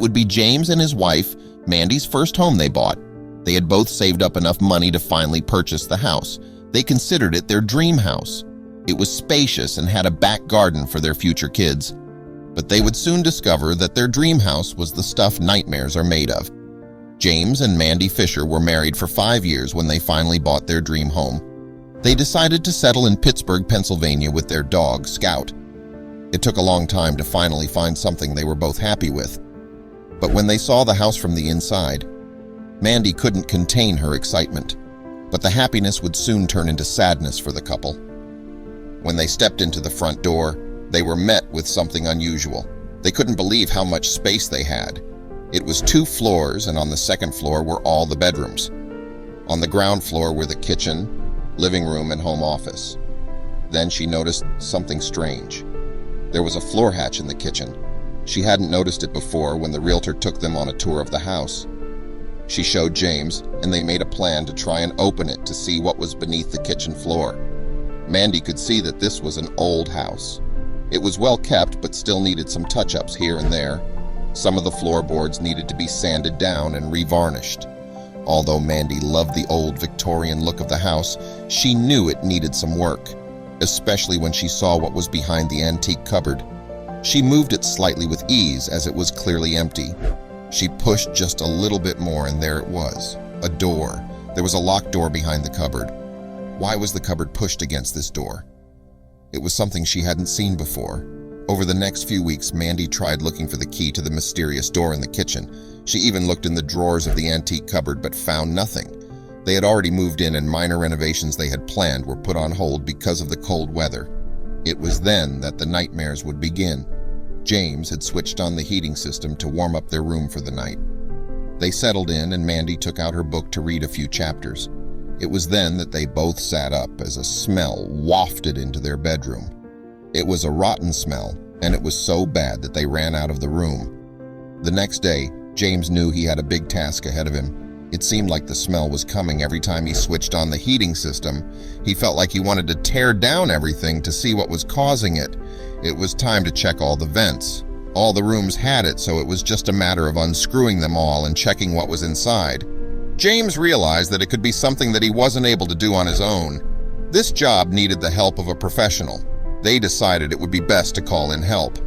would be James and his wife, Mandy's first home they bought. They had both saved up enough money to finally purchase the house. They considered it their dream house. It was spacious and had a back garden for their future kids. But they would soon discover that their dream house was the stuff nightmares are made of. James and Mandy Fisher were married for 5 years when they finally bought their dream home. They decided to settle in Pittsburgh, Pennsylvania with their dog, Scout. It took a long time to finally find something they were both happy with. But when they saw the house from the inside, Mandy couldn't contain her excitement. But the happiness would soon turn into sadness for the couple. When they stepped into the front door, they were met with something unusual. They couldn't believe how much space they had. It was 2 floors, and on the second floor were all the bedrooms. On the ground floor were the kitchen, living room, and home office. Then she noticed something strange. There was a floor hatch in the kitchen. She hadn't noticed it before when the realtor took them on a tour of the house. She showed James, and they made a plan to try and open it to see what was beneath the kitchen floor. Mandy could see that this was an old house. It was well kept, but still needed some touch-ups here and there. Some of the floorboards needed to be sanded down and revarnished. Although Mandy loved the old Victorian look of the house, she knew it needed some work, especially when she saw what was behind the antique cupboard. She moved it slightly with ease as it was clearly empty. She pushed just a little bit more and there it was, a door. There was a locked door behind the cupboard. Why was the cupboard pushed against this door? It was something she hadn't seen before. Over the next few weeks, Mandy tried looking for the key to the mysterious door in the kitchen. She even looked in the drawers of the antique cupboard but found nothing. They had already moved in and minor renovations they had planned were put on hold because of the cold weather. It was then that the nightmares would begin. James had switched on the heating system to warm up their room for the night. They settled in and Mandy took out her book to read a few chapters. It was then that they both sat up as a smell wafted into their bedroom. It was a rotten smell, and it was so bad that they ran out of the room. The next day, James knew he had a big task ahead of him. It seemed like the smell was coming every time he switched on the heating system. He felt like he wanted to tear down everything to see what was causing it. It was time to check all the vents. All the rooms had it, so it was just a matter of unscrewing them all and checking what was inside. James realized that it could be something that he wasn't able to do on his own. This job needed the help of a professional. They decided it would be best to call in help.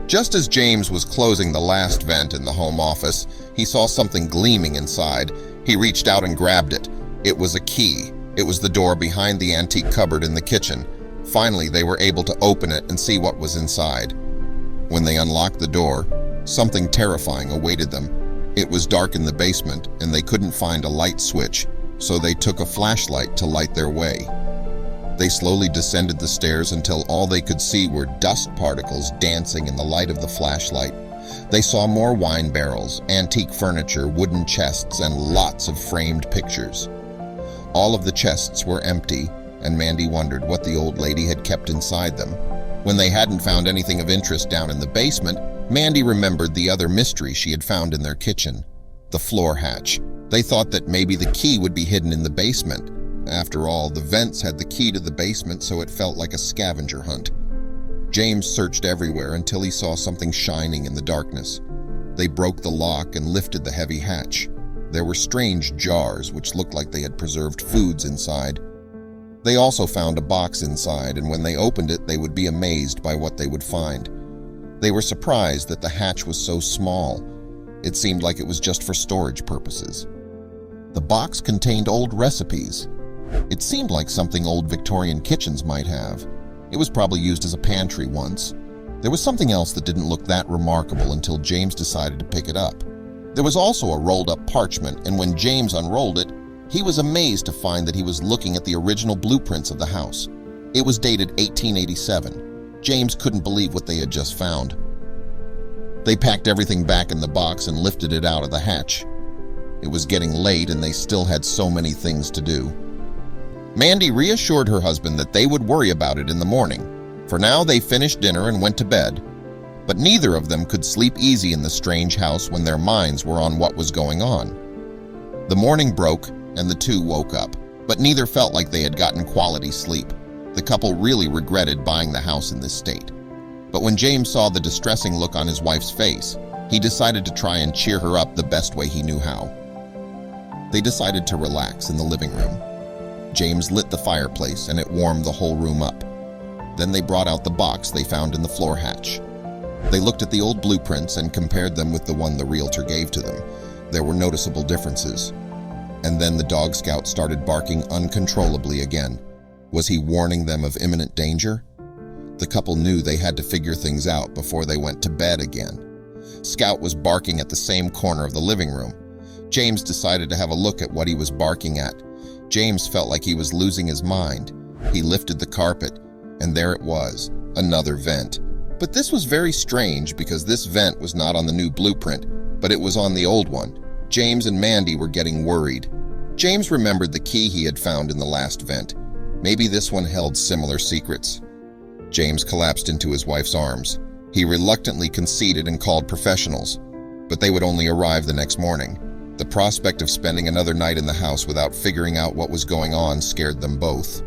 Just as James was closing the last vent in the home office, he saw something gleaming inside. He reached out and grabbed it. It was a key. It was the door behind the antique cupboard in the kitchen. Finally, they were able to open it and see what was inside. When they unlocked the door, something terrifying awaited them. It was dark in the basement, and they couldn't find a light switch, so they took a flashlight to light their way. They slowly descended the stairs until all they could see were dust particles dancing in the light of the flashlight. They saw more wine barrels, antique furniture, wooden chests, and lots of framed pictures. All of the chests were empty, and Mandy wondered what the old lady had kept inside them. When they hadn't found anything of interest down in the basement, Mandy remembered the other mystery she had found in their kitchen, the floor hatch. They thought that maybe the key would be hidden in the basement. After all, the vents had the key to the basement, so it felt like a scavenger hunt. James searched everywhere until he saw something shining in the darkness. They broke the lock and lifted the heavy hatch. There were strange jars which looked like they had preserved foods inside. They also found a box inside, and when they opened it, they would be amazed by what they would find. They were surprised that the hatch was so small. It seemed like it was just for storage purposes. The box contained old recipes. It seemed like something old Victorian kitchens might have. It was probably used as a pantry once. There was something else that didn't look that remarkable until James decided to pick it up. There was also a rolled-up parchment, and when James unrolled it, he was amazed to find that he was looking at the original blueprints of the house. It was dated 1887. James couldn't believe what they had just found. They packed everything back in the box and lifted it out of the hatch. It was getting late, and they still had so many things to do. Mandy reassured her husband that they would worry about it in the morning. For now, they finished dinner and went to bed. But neither of them could sleep easy in the strange house when their minds were on what was going on. The morning broke, and the two woke up, but neither felt like they had gotten quality sleep. The couple really regretted buying the house in this state. But when James saw the distressing look on his wife's face, He decided to try and cheer her up the best way he knew how. They decided to relax in the living room. James lit the fireplace and it warmed the whole room up. Then they brought out the box they found in the floor hatch. They looked at the old blueprints and compared them with the one the realtor gave to them. There were noticeable differences. And then the dog scout started barking uncontrollably again. Was he warning them of imminent danger? The couple knew they had to figure things out before they went to bed again. Scout was barking at the same corner of the living room. James decided to have a look at what he was barking at. James felt like he was losing his mind. He lifted the carpet, and there it was, another vent. But this was very strange because this vent was not on the new blueprint, but it was on the old one. James and Mandy were getting worried. James remembered the key he had found in the last vent. Maybe this one held similar secrets. James collapsed into his wife's arms. He reluctantly conceded and called professionals, but they would only arrive the next morning. The prospect of spending another night in the house without figuring out what was going on scared them both.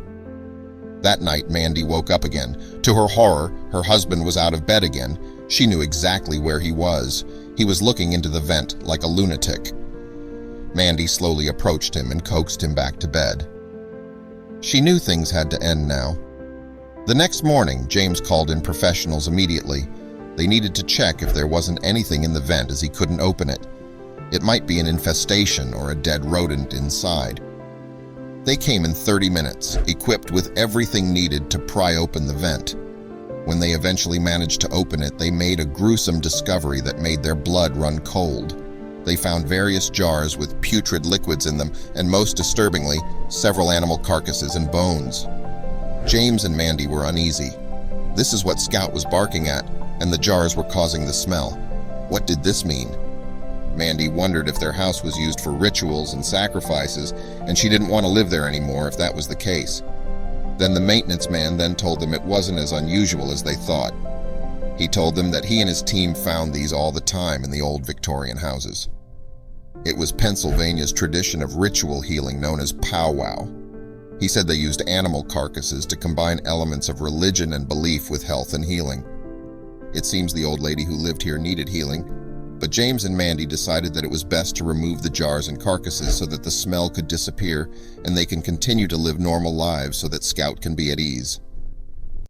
That night, Mandy woke up again. To her horror, her husband was out of bed again. She knew exactly where he was. He was looking into the vent like a lunatic. Mandy slowly approached him and coaxed him back to bed. She knew things had to end now. The next morning, James called in professionals immediately. They needed to check if there wasn't anything in the vent as he couldn't open it. It might be an infestation or a dead rodent inside. They came in 30 minutes, equipped with everything needed to pry open the vent. When they eventually managed to open it, they made a gruesome discovery that made their blood run cold. They found various jars with putrid liquids in them, and most disturbingly, several animal carcasses and bones. James and Mandy were uneasy. This is what Scout was barking at, and the jars were causing the smell. What did this mean? Mandy wondered if their house was used for rituals and sacrifices, and she didn't want to live there anymore if that was the case. Then the maintenance man then told them it wasn't as unusual as they thought. He told them that he and his team found these all the time in the old Victorian houses. It was Pennsylvania's tradition of ritual healing known as powwow. He said they used animal carcasses to combine elements of religion and belief with health and healing. It seems the old lady who lived here needed healing, but James and Mandy decided that it was best to remove the jars and carcasses so that the smell could disappear and they can continue to live normal lives so that Scout can be at ease.